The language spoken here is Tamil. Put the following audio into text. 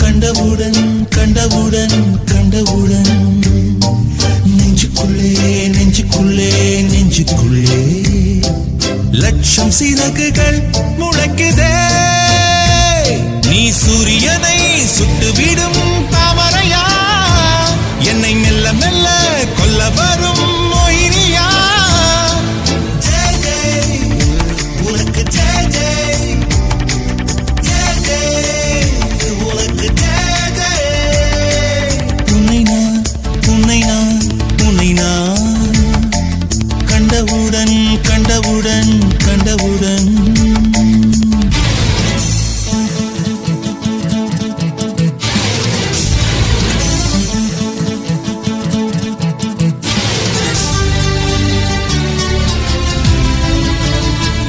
கண்டவுடன் கண்டவுடன் கண்டவுடன் நெஞ்சுக்குள்ளே நெஞ்சுக்குள்ளே நெஞ்சுக்குள்ளே லட்சம் சிறகுகள் முளைக்குதே. நீ சூரியனை சுட்டுவிடும் தாமரையா, என்னை மெல்ல மெல்ல கொல்ல வரும்